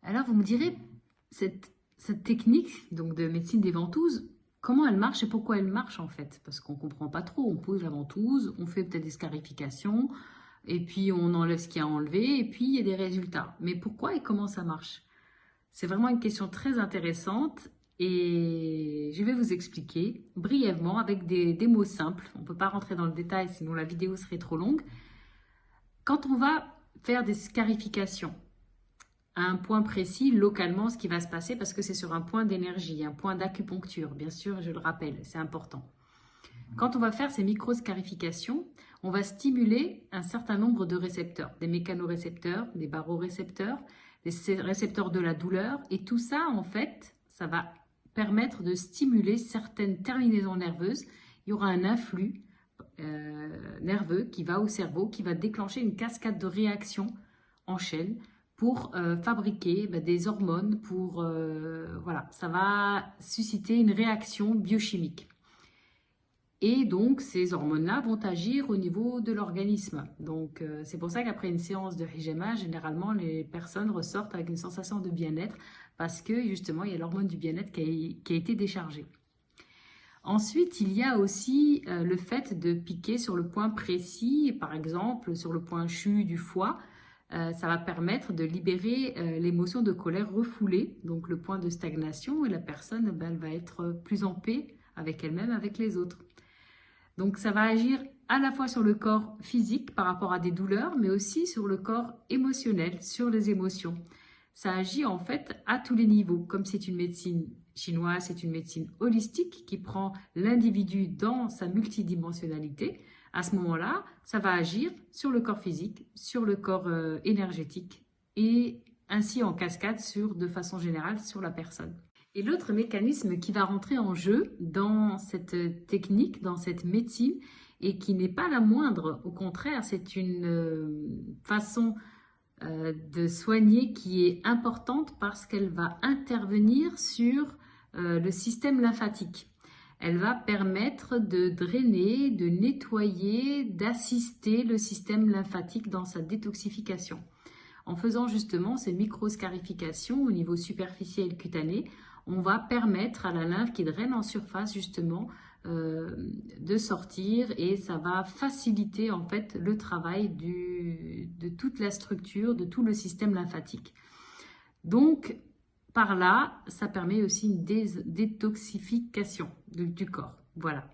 Alors, vous me direz, cette technique donc de médecine des ventouses, comment elle marche et pourquoi elle marche en fait? Parce qu'on ne comprend pas trop. On pose la ventouse, on fait peut-être des scarifications, et puis on enlève ce qu'il y a à enlever, et puis il y a des résultats. Mais pourquoi et comment ça marche? C'est vraiment une question très intéressante et je vais vous expliquer brièvement avec des mots simples. On ne peut pas rentrer dans le détail, sinon la vidéo serait trop longue. Quand on va faire des scarifications, à un point précis, localement, ce qui va se passer, parce que c'est sur un point d'énergie, un point d'acupuncture, bien sûr, je le rappelle, c'est important. Quand on va faire ces microscarifications, on va stimuler un certain nombre de récepteurs, des mécanorécepteurs, des barorécepteurs, des récepteurs de la douleur, et tout ça, en fait, ça va permettre de stimuler certaines terminaisons nerveuses. Il y aura un influx nerveux qui va au cerveau, qui va déclencher une cascade de réactions en chaîne pour fabriquer des hormones, voilà, ça va susciter une réaction biochimique. Et donc, ces hormones-là vont agir au niveau de l'organisme. Donc, c'est pour ça qu'après une séance de hijama, généralement, les personnes ressortent avec une sensation de bien-être parce que, justement, il y a l'hormone du bien-être qui a été déchargée. Ensuite, il y a aussi le fait de piquer sur le point précis, par exemple, sur le point CHU du foie. Ça va permettre de libérer l'émotion de colère refoulée, donc le point de stagnation, et la personne elle va être plus en paix avec elle-même, avec les autres. Donc ça va agir à la fois sur le corps physique par rapport à des douleurs, mais aussi sur le corps émotionnel, sur les émotions. Ça agit en fait à tous les niveaux. Comme c'est une médecine chinoise, c'est une médecine holistique qui prend l'individu dans sa multidimensionnalité. À ce moment-là, ça va agir sur le corps physique, sur le corps énergétique et ainsi en cascade de façon générale sur la personne. Et l'autre mécanisme qui va rentrer en jeu dans cette technique, dans cette médecine, et qui n'est pas la moindre, au contraire, c'est une façon de soigner qui est importante parce qu'elle va intervenir sur le système lymphatique. Elle va permettre de drainer, de nettoyer, d'assister le système lymphatique dans sa détoxification. En faisant justement ces microscarifications au niveau superficiel cutané, on va permettre à la lymphe qui draine en surface justement de sortir et ça va faciliter en fait le travail de toute la structure, de tout le système lymphatique. Donc par là, ça permet aussi une détoxification du corps. Voilà.